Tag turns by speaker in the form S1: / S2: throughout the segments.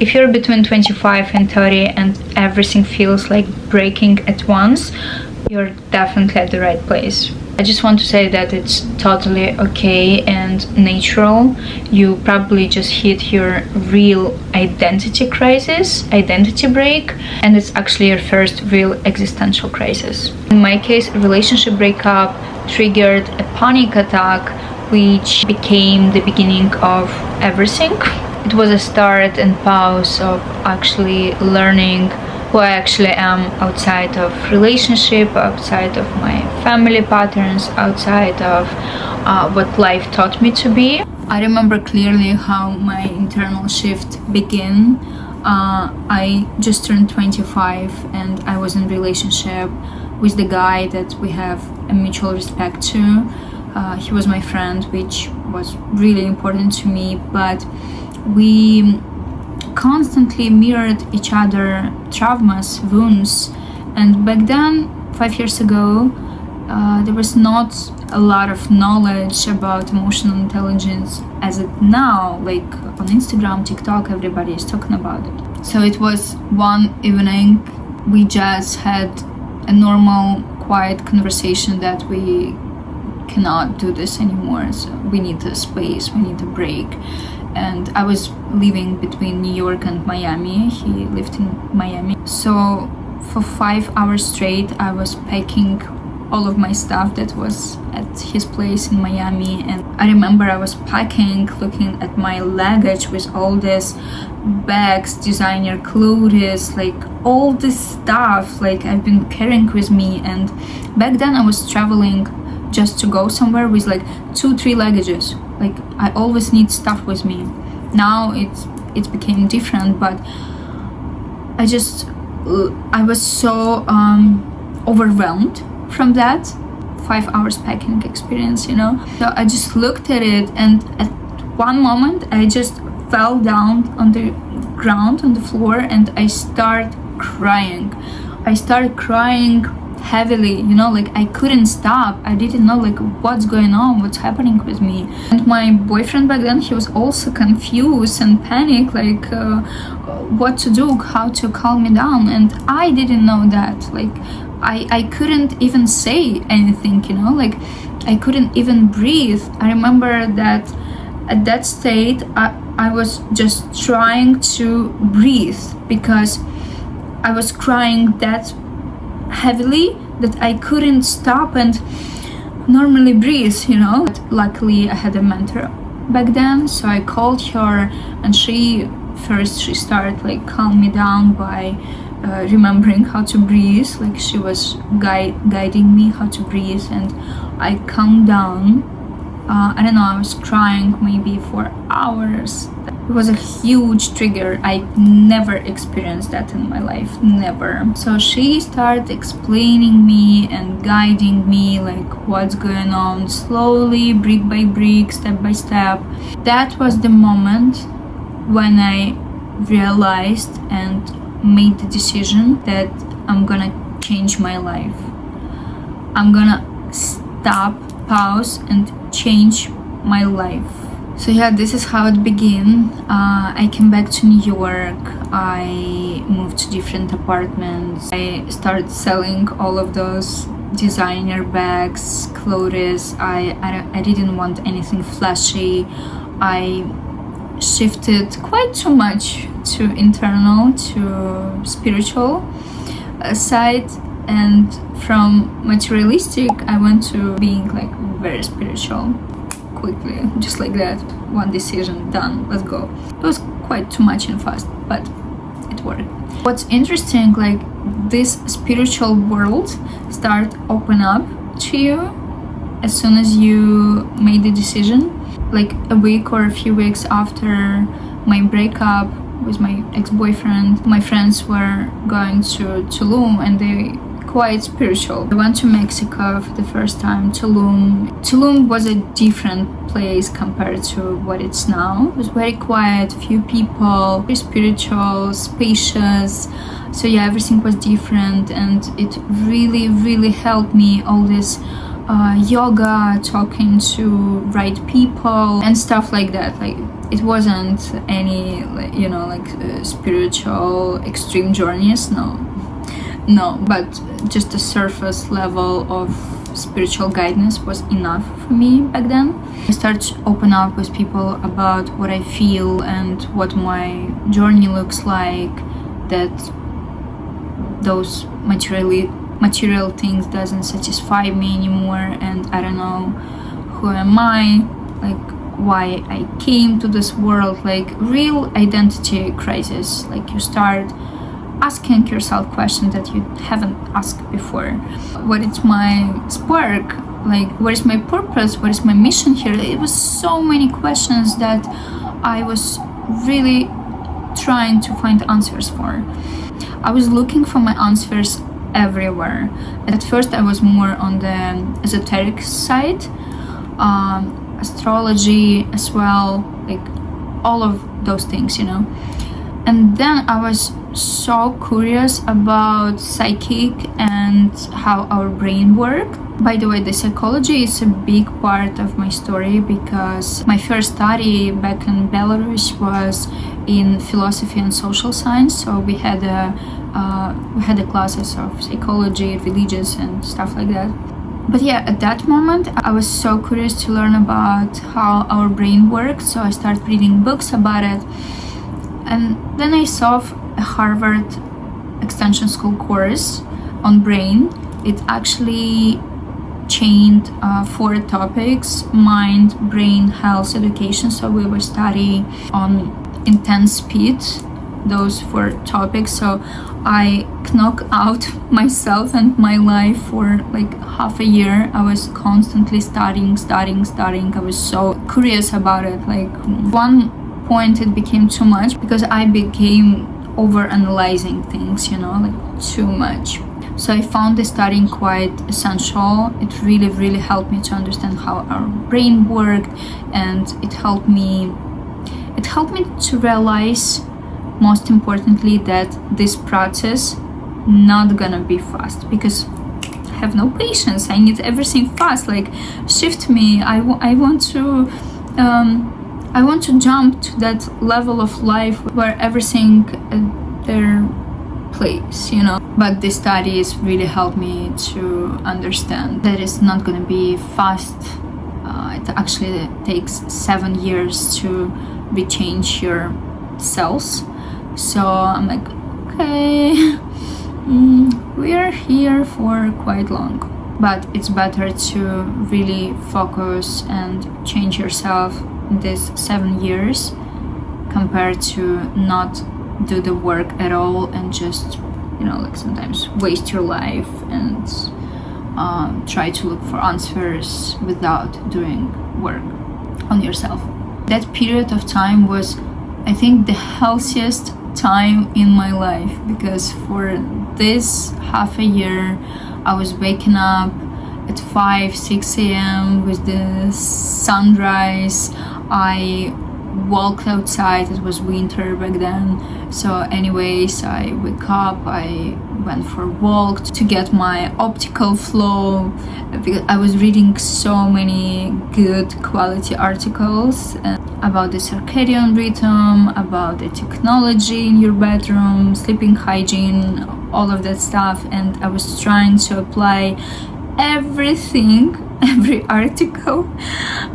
S1: If you're between 25 and 30 and everything feels like breaking at once, you're definitely at the right place. I just want to say that it's totally okay and natural. You probably just hit your real identity crisis, identity break, and it's actually your first real existential crisis. In my case, a relationship breakup triggered a panic attack, which became the beginning of everything. It was a start and pause of actually learning who I actually am outside of relationship, outside of my family patterns, outside of what life taught me to be. I remember clearly how my internal shift began. I just turned 25 and I was in a relationship with the guy that we have a mutual respect to. He was my friend, which was really important to me, but we constantly mirrored each other traumas, wounds, and back then, 5 years ago, there was not a lot of knowledge about emotional intelligence as it now, like on Instagram, TikTok, everybody is talking about it. So it was one evening, we just had a normal, quiet conversation that we cannot do this anymore, so we need a space, we need a break. And I was living between New York and Miami. He lived in Miami. So for 5 hours straight, I was packing all of my stuff that was at his place in Miami. And I remember I was packing, looking at my luggage with all these bags, designer clothes, like all this stuff like I've been carrying with me. And back then I was traveling just to go somewhere with like 2-3 luggages. Like I always need stuff with me. Now it's became different, but I was so overwhelmed from that 5 hours packing experience, you know. So I just looked at it, and at one moment I just fell down on the ground, on the floor, and I started crying. I started crying heavily, you know, like I couldn't stop. I didn't know like what's going on, what's happening with me. And my boyfriend back then, he was also confused and panicked, like what to do, how to calm me down. And I didn't know that. Like I couldn't even say anything, you know, like I couldn't even breathe. I remember that at that state I was just trying to breathe because I was crying that heavily that I couldn't stop and normally breathe, you know. But luckily I had a mentor back then, so I called her, and she started like calm me down by remembering how to breathe. Like she was guiding me how to breathe, and I calmed down. I don't know, I was crying maybe for hours. It was a huge trigger. I never experienced that in my life, never. So she started explaining me and guiding me like what's going on slowly, brick by brick, step by step. That was the moment when I realized and made the decision that I'm gonna change my life. I'm gonna stop, pause, and change my life. So yeah, this is how it began. I came back to New York. I moved to different apartments. I started selling all of those designer bags, clothes. I didn't want anything flashy. I shifted quite too much to internal, to spiritual side, and from materialistic I went to being like very spiritual quickly, just like that. One decision, done, let's go. It was quite too much and fast, but it worked. What's interesting, like this spiritual world start open up to you as soon as you made the decision. Like a week or a few weeks after my breakup with my ex-boyfriend, my friends were going to Tulum, and they quite spiritual. I went to Mexico for the first time, Tulum. Tulum was a different place compared to what it's now. It was very quiet, few people, very spiritual, spacious. So yeah, everything was different, and it really, really helped me. All these yoga, talking to right people and stuff like that. Like, it wasn't any, spiritual extreme journeys, no, but just a surface level of spiritual guidance was enough for me back then. I started to open up with people about what I feel and what my journey looks like, that those material things doesn't satisfy me anymore, and I don't know who am I, like why I came to this world, like real identity crisis. Like, you start asking yourself questions that you haven't asked before. What is my spark? Like, what is my purpose? What is my mission here? It was so many questions that I was really trying to find answers for. I was looking for my answers everywhere. At first I was more on the esoteric side, astrology as well, like all of those things, and then I was so curious about psychic and how our brain worked. By the way, the psychology is a big part of my story, because my first study back in Belarus was in philosophy and social science. So we had the classes of psychology, religious, and stuff like that. But yeah, at that moment, I was so curious to learn about how our brain works. So I started reading books about it. And then I saw a Harvard extension school course on brain. It actually chained 4 topics: mind, brain, health, education. So we were studying on intense speed those 4 topics. So I knocked out myself and my life for like half a year. I was constantly studying. I was so curious about it. Like, one point it became too much, because I became over analyzing things, like too much. So I found the studying quite essential. It really helped me to understand how our brain worked, and it helped me to realize, most importantly, that this process not gonna be fast, because I have no patience. I need everything fast. Like, shift me. I want to jump to that level of life where everything at their place, But this studies really helped me to understand that it's not gonna be fast. It actually takes 7 years to rechange your cells. So I'm like, okay, we are here for quite long. But it's better to really focus and change yourself in these 7 years, compared to not do the work at all and just, sometimes waste your life and try to look for answers without doing work on yourself. That period of time was, I think, the healthiest time in my life, because for this half a year I was waking up at 5-6 a.m. with the sunrise. I walked outside. It was winter back then. So anyways, I wake up, I went for a walk to get my optical flow, because I was reading so many good quality articles about the circadian rhythm, about the technology in your bedroom, sleeping hygiene, all of that stuff. And I was trying to apply everything, every article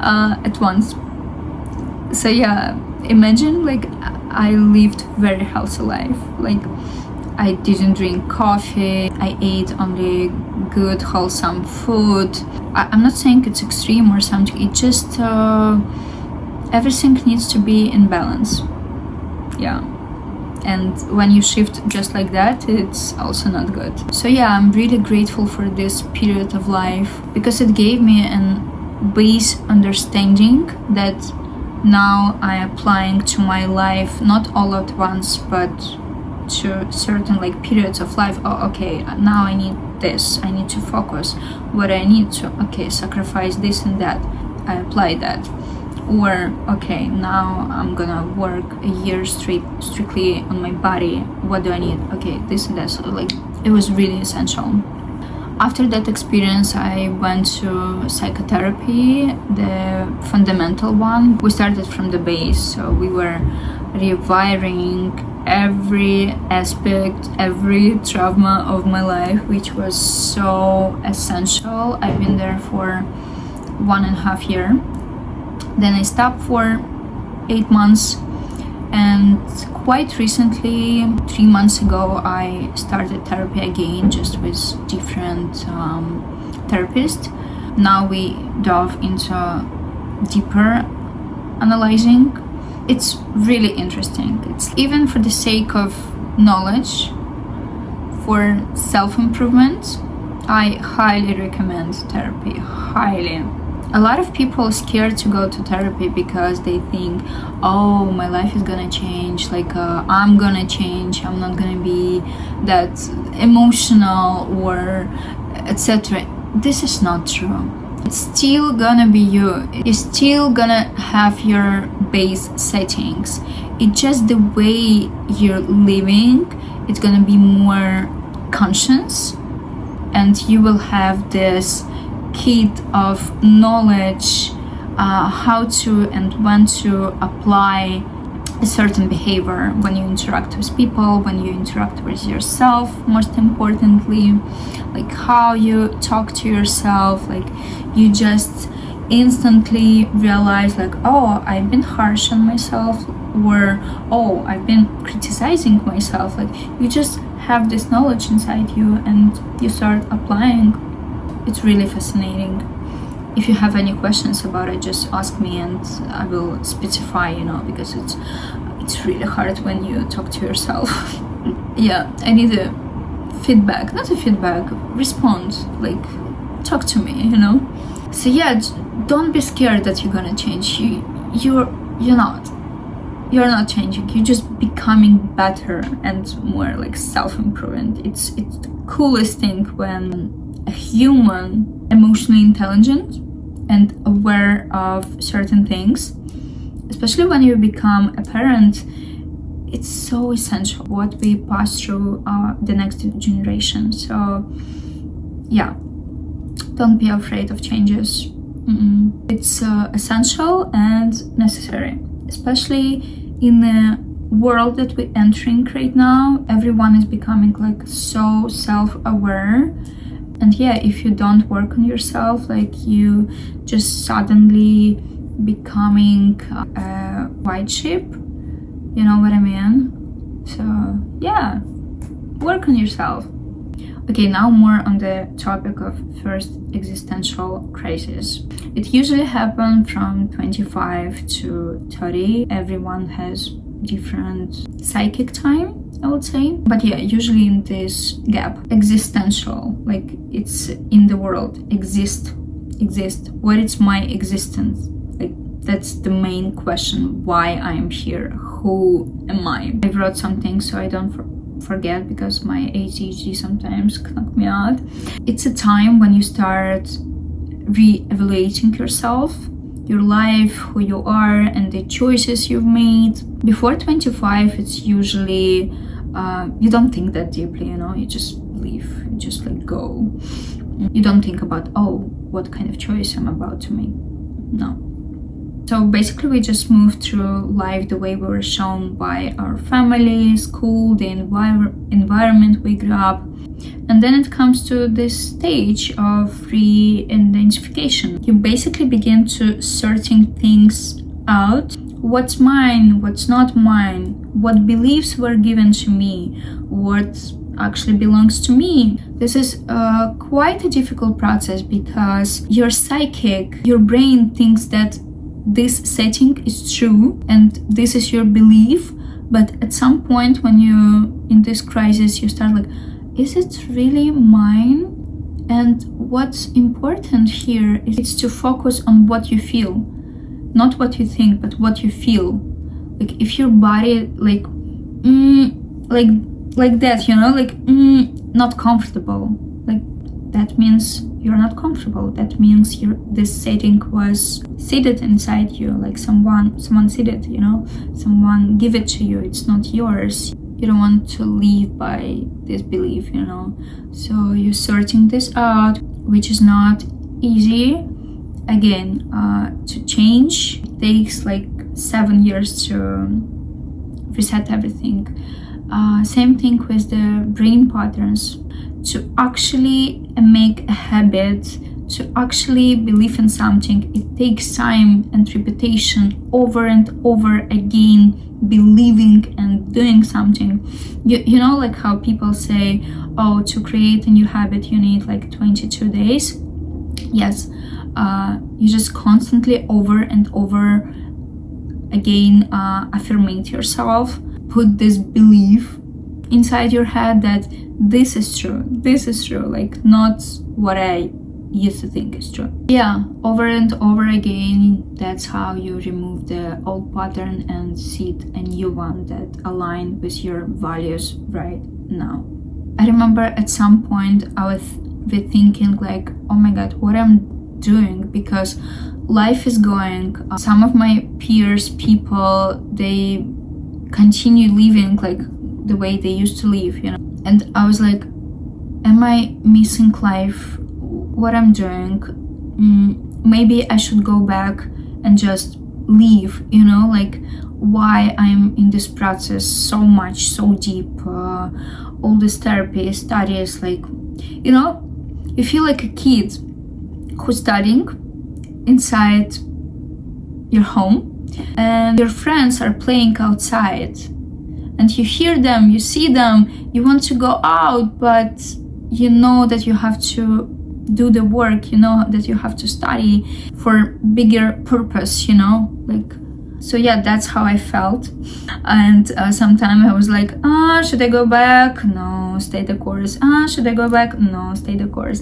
S1: at once. So yeah, imagine, like, I lived very healthy life. Like, I didn't drink coffee. I ate only good, wholesome food. I'm not saying it's extreme or something. It just everything needs to be in balance. Yeah. And when you shift just like that, it's also not good. So yeah, I'm really grateful for this period of life, because it gave me an base understanding that now I'm applying to my life, not all at once, but to certain like periods of life. Oh, okay, now I need this, I need to focus what I need to, okay, sacrifice this and that, I apply that. Or okay, now I'm gonna work a year strictly on my body, what do I need, okay, this and that. So like, it was really essential. After that experience, I went to psychotherapy, the fundamental one. We started from the base, so we were rewiring every aspect, every trauma of my life, which was so essential. I've been there for 1.5 years. Then I stopped for 8 months, and quite recently, 3 months ago, I started therapy again, just with different therapists. Now we dove into deeper analyzing. It's really interesting. It's even for the sake of knowledge, for self-improvement, I highly recommend therapy, highly. A lot of people are scared to go to therapy because they think, oh, my life is gonna change, I'm gonna change, I'm not gonna be that emotional or etc. This is not true. It's still gonna be you. You're still gonna have your base settings. It's just the way you're living, it's gonna be more conscious, and you will have this kit of knowledge, how to and when to apply a certain behavior when you interact with people, when you interact with yourself, most importantly, like how you talk to yourself. Like you just instantly realize, like, oh, I've been harsh on myself, or oh, I've been criticizing myself. Like you just have this knowledge inside you and you start applying. It's really fascinating. If you have any questions about it, just ask me and I will specify, because it's really hard when you talk to yourself. Yeah, I need a feedback, not a feedback, respond, like talk to me, So yeah, don't be scared that you're gonna change. You're not changing. You're just becoming better and more like self-improvement. It's the coolest thing when a human, emotionally intelligent and aware of certain things, especially when you become a parent, it's so essential what we pass through the next generation. So yeah, don't be afraid of changes. It's essential and necessary, especially in the world that we're entering right now. Everyone is becoming like so self-aware. And yeah, if you don't work on yourself, like you just suddenly becoming a white sheep, you know what I mean? So yeah, work on yourself. Okay, now more on the topic of first existential crisis. It usually happens from 25 to 30. Everyone has different psychic time, I would say. But yeah, usually in this gap, existential, like it's in the world, exist. What is my existence? Like that's the main question, why I'm here, who am I? I wrote something so I don't forget, because my ADHD sometimes knock me out. It's a time when you start re-evaluating yourself, your life, who you are, and the choices you've made. Before 25, it's usually you don't think that deeply, you just live, you just let go. You don't think about, oh, what kind of choice I'm about to make. No. So basically we just move through life the way we were shown by our family, school, the environment we grew up. And then it comes to this stage of re-identification. You basically begin to sorting things out. What's mine, what's not mine, what beliefs were given to me, what actually belongs to me. This is quite a difficult process, because your psychic, your brain thinks that this setting is true and this is your belief, but at some point when you in this crisis, you start like, is it really mine? And what's important here is to focus on what you feel, not what you think, but what you feel. Like if your body like that, not comfortable, like that means you're not comfortable. That means this setting was seated inside you, like someone seated, someone give it to you. It's not yours. You don't want to live by this belief, you know. So you're sorting this out, which is not easy. Again, to change takes like 7 years to reset everything. Same thing with the brain patterns. To actually make a habit, to actually believe in something, it takes time and repetition over and over again, believing and doing something. You know, like how people say, oh, to create a new habit you need like 22 days. Yes, you just constantly over and over again affirmate yourself, put this belief inside your head that this is true, like not what I used to think is true. Yeah, over and over again, that's how you remove the old pattern and seed a new one that aligns with your values right now. I remember at some point I was rethinking like, oh my god, what I'm doing, because life is going. Some of my peers, people, they continue living like the way they used to live, you know. And I was like, am I missing life? What I'm doing? Maybe I should go back and just leave, you know, like why I'm in this process so much, so deep, all this therapy, studies, like, you know, you feel like a kid who's studying inside your home and your friends are playing outside and you hear them, you see them, you want to go out, but you know that you have to do the work, you know that you have to study for bigger purpose, you know, like. So yeah, that's how I felt. And sometimes I was like, should I go back? No, stay the course. Should I go back? No, stay the course.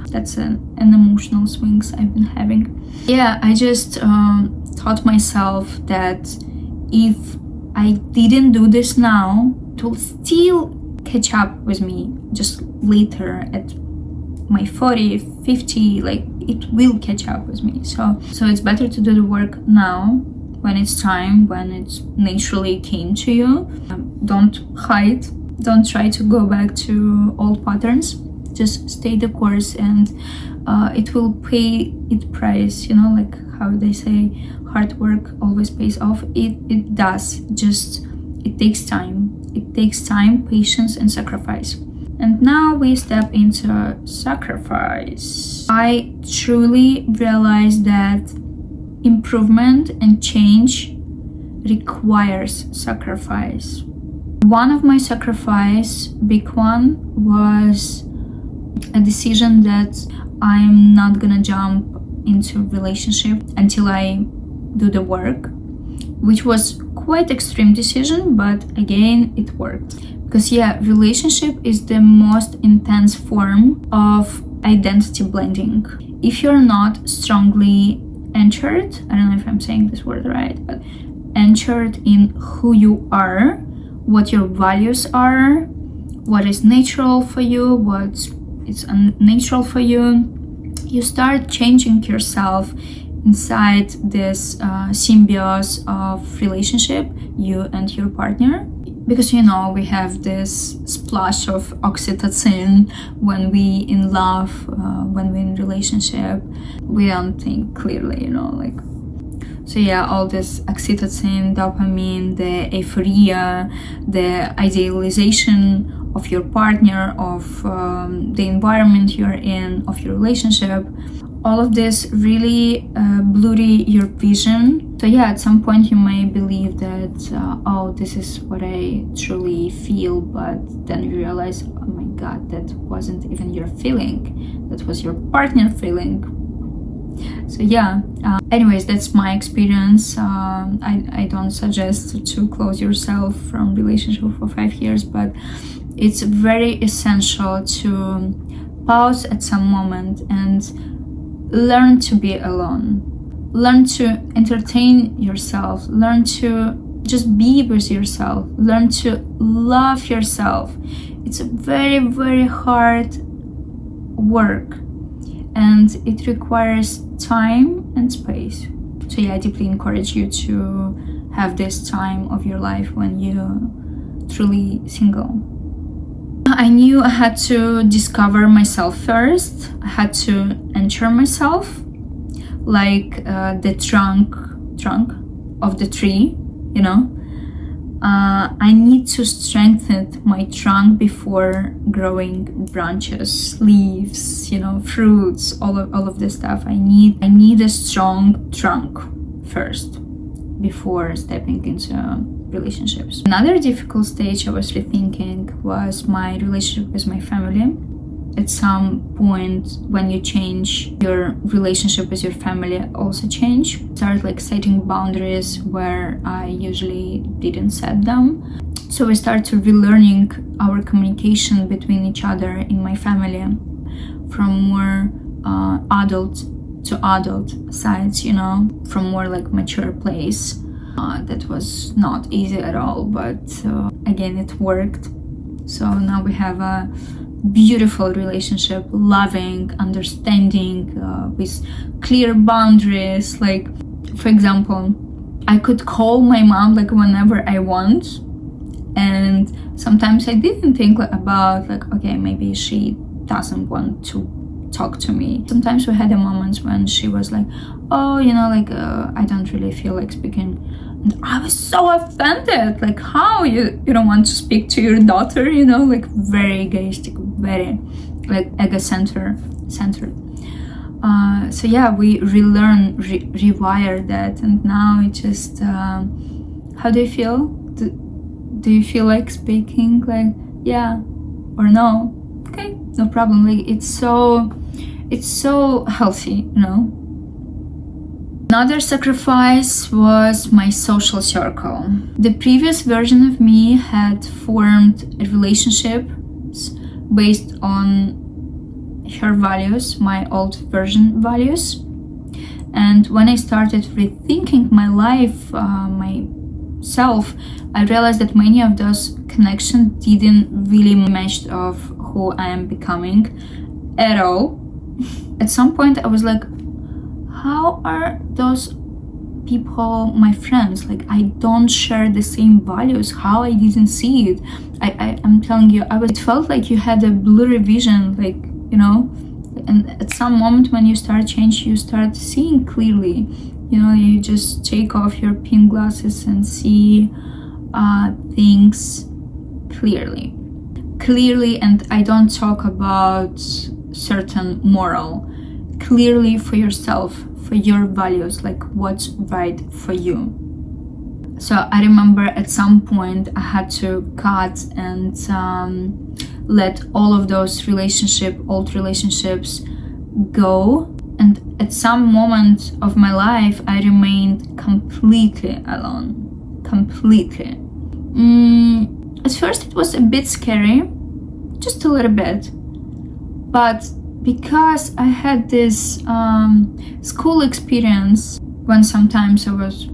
S1: That's an emotional swings I've been having. Yeah, I just taught myself that if I didn't do this now, it will still catch up with me just later at my 40, 50, like it will catch up with me. So it's better to do the work now when it's time, when it naturally came to you. Don't hide, don't try to go back to old patterns. Just stay the course and it will pay its price, you know, like how they say hard work always pays off. It does, just it takes time. It takes time, patience and sacrifice. And now we step into sacrifice. I truly realized that improvement and change requires sacrifice. One of my sacrifice, big one, was a decision that I'm not gonna jump into a relationship until I do the work, which was quite extreme decision, but again, it worked. Because yeah, relationship is the most intense form of identity blending. If you're not strongly anchored, I don't know if I'm saying this word right, but anchored in who you are, what your values are, what is natural for you, what is unnatural for you, you start changing yourself inside this symbiosis of relationship, you and your partner. Because, you know, we have this splash of oxytocin when we in love, when we in relationship, we don't think clearly, you know, like. So yeah, all this oxytocin, dopamine, the euphoria, the idealization of your partner, of the environment you're in, of your relationship, all of this really blurry your vision. So yeah, at some point you may believe that, oh, this is what I truly feel, but then you realize, oh my god, that wasn't even your feeling, that was your partner feeling. So yeah, anyways, that's my experience. I don't suggest to close yourself from relationship for 5 years, but it's very essential to pause at some moment and learn to be alone, learn to entertain yourself, learn to just be with yourself, learn to love yourself. It's a very, very hard work and it requires time and space. So yeah, I deeply encourage you to have this time of your life when you truly single. I knew I had to discover myself first. I had to enter myself, like the trunk of the tree, you know. I need to strengthen my trunk before growing branches, leaves, you know, fruits, all of this stuff. I need a strong trunk first before stepping into relationships. Another difficult stage I was rethinking was my relationship with my family. At some point when you change, your relationship with your family also change. Start like setting boundaries where I usually didn't set them. So we start to relearning our communication between each other in my family from more adult to adult sides, you know, from more like mature place. That was not easy at all, but again, it worked. So now we have a beautiful relationship, loving, understanding, with clear boundaries. Like, for example, I could call my mom like whenever I want, and sometimes I didn't think about like, okay, maybe she doesn't want to talk to me. Sometimes we had a moments when she was like, oh, you know, like I don't really feel like speaking. And I was so offended, like, how you don't want to speak to your daughter, you know, like very egoistic, very like ego-centered. So yeah, we relearn, rewire that, and now it just how do you feel? Do you feel like speaking? Like, yeah or no? Okay, no problem. Like, it's so healthy, you know. Another sacrifice was my social circle. The previous version of me had formed a relationship based on her values, my old version values. And when I started rethinking my life, myself, I realized that many of those connections didn't really match of who I am becoming at all. At some point I was like, how are those people my friends? Like, I don't share the same values. How I didn't see it? I'm telling you, it felt like you had a blurry vision, like, you know. And at some moment when you start change, you start seeing clearly, you know. You just take off your pink glasses and see things clearly. And I don't talk about certain moral. Clearly for yourself, for your values, like what's right for you. So I remember at some point I had to cut and let all of those old relationships go. And at some moment of my life, I remained completely alone. Completely. At first it was a bit scary, just a little bit. But because I had this school experience when sometimes I was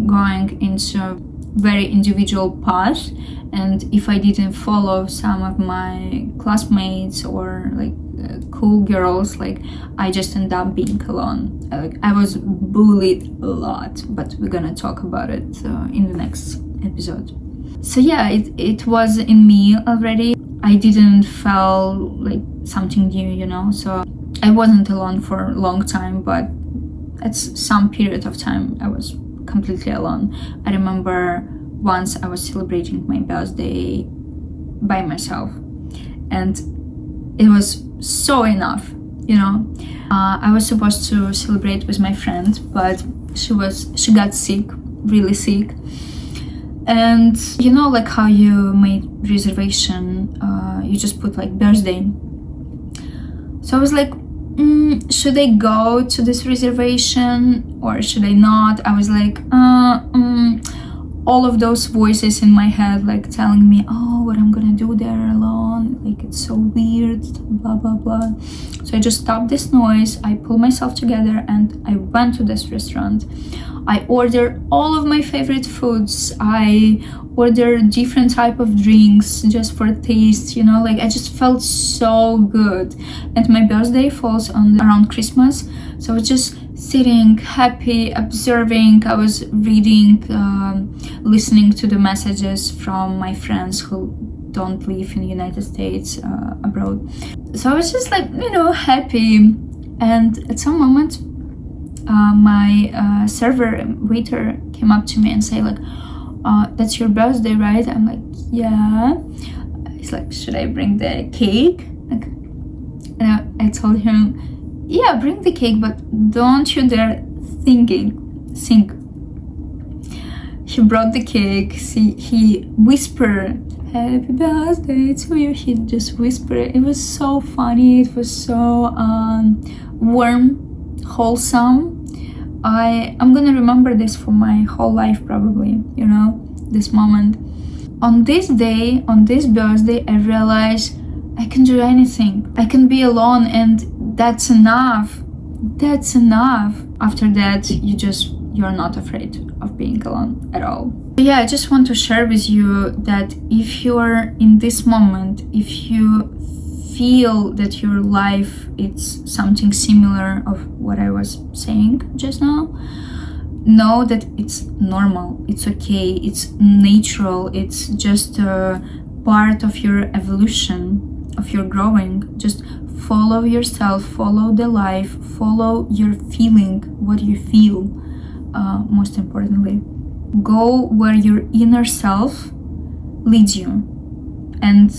S1: going into a very individual path, and if I didn't follow some of my classmates or like cool girls, like I just ended up being alone. Like, I was bullied a lot, but we're gonna talk about it in the next episode. So yeah, it was in me already. I didn't feel like something new, you know. So I wasn't alone for a long time, but at some period of time I was completely alone. I remember once I was celebrating my birthday by myself, and it was so enough, you know. I was supposed to celebrate with my friend, but she got sick, really sick. And you know, like how you made reservation, you just put like birthday. So I was like, should I go to this reservation or should I not? I was like, all of those voices in my head, like telling me, oh, what I'm gonna do there alone, like it's so weird, blah blah blah. So I just stopped this noise, I pulled myself together, and I went to this restaurant. I ordered all of my favorite foods. I ordered different type of drinks just for taste, you know. Like, I just felt so good. And my birthday falls on around Christmas, so I was just sitting happy, observing. I was reading, listening to the messages from my friends who don't live in the United States, abroad. So I was just like, happy. And at some moment, my server waiter came up to me and say like, that's your birthday, right? I'm like, yeah. He's like, should I bring the cake? Like, and I told him, yeah, bring the cake, but don't you dare sing. He brought the cake. He whispered, happy birthday to you. He just whispered. It was so funny. It was so warm, wholesome. I'm gonna remember this for my whole life, probably, this moment. On this day, on this birthday, I realized I can do anything. I can be alone, and that's enough. That's enough. After that, you're not afraid of being alone at all. But yeah, I just want to share with you that if you're in this moment, if you feel that your life it's something similar of what I was saying just now, know that it's normal, it's okay, it's natural, it's just a part of your evolution, of your growing. Just follow yourself, follow the life, follow your feeling, what you feel, most importantly. Go where your inner self leads you. And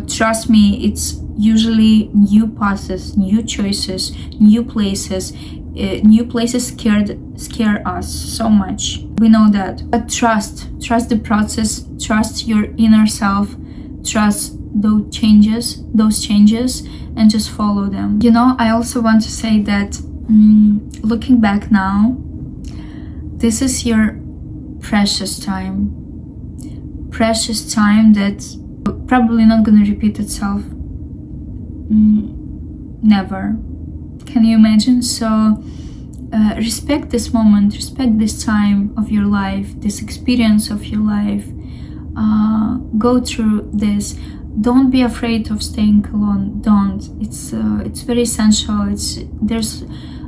S1: trust me, it's usually new paths, new choices, new places. New places scare us so much. We know that. But trust the process, trust your inner self, trust those changes, and just follow them. I also want to say that looking back now, this is your precious time that probably not gonna repeat itself. Never. Can you imagine? So respect this moment, respect this time of your life, this experience of your life. Go through this. Don't be afraid of staying alone. Don't. It's very essential. There's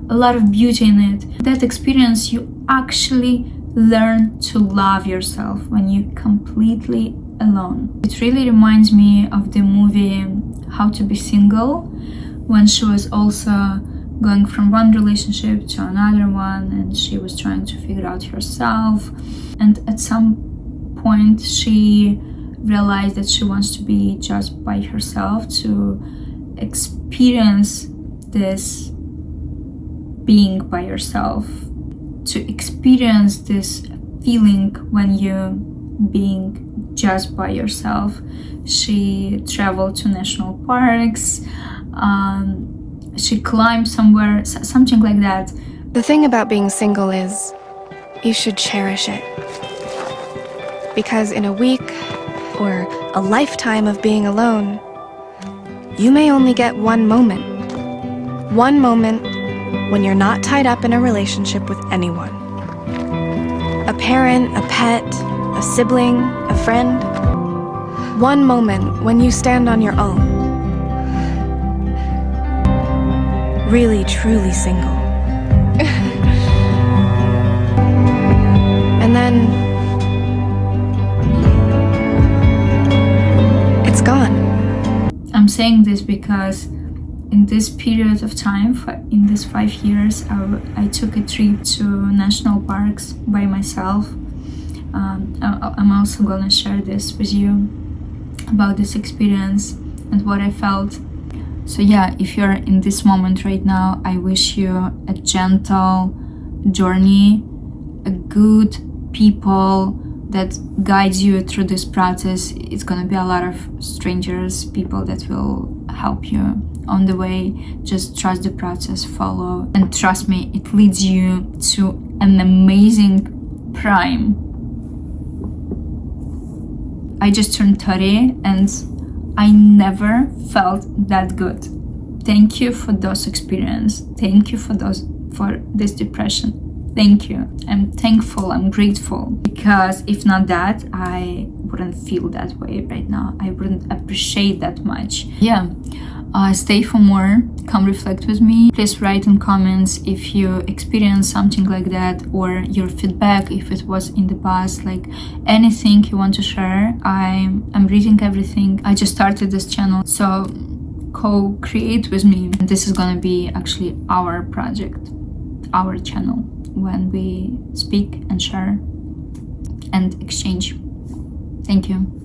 S1: a lot of beauty in it. That experience, you actually learn to love yourself when you're completely alone. It really reminds me of the movie How to Be Single, when she was also going from one relationship to another one, and she was trying to figure out herself. And at some point she realized that she wants to be just by herself, to experience this being by yourself, to experience this feeling when you're being just by yourself. She traveled to national parks, she climbed somewhere, something like that.
S2: The thing about being single is you should cherish it. Because in a week or a lifetime of being alone, you may only get one moment. One moment when you're not tied up in a relationship with anyone. A parent, a pet, a sibling, a friend. One moment when you stand on your own. Really, truly single. And then it's gone.
S1: I'm saying this because in this period of time, in these 5 years, I took a trip to national parks by myself. I'm also gonna share this with you about this experience and what I felt. So yeah, if you're in this moment right now, I wish you a gentle journey, a good people that guides you through this process. It's gonna be a lot of strangers, people that will help you on the way. Just trust the process, follow, and trust me, it leads you to an amazing prime. I just turned 30 and I never felt that good. Thank you for those experiences. Thank you for this depression. Thank you. I'm thankful, I'm grateful, because if not that, I wouldn't feel that way right now. I wouldn't appreciate that much. Yeah. Stay for more. Come reflect with me. Please write in comments if you experienced something like that, or your feedback if it was in the past, like anything you want to share. I'm reading everything. I just started this channel, so co-create with me. And this is gonna be actually our project, our channel, when we speak and share and exchange. Thank you.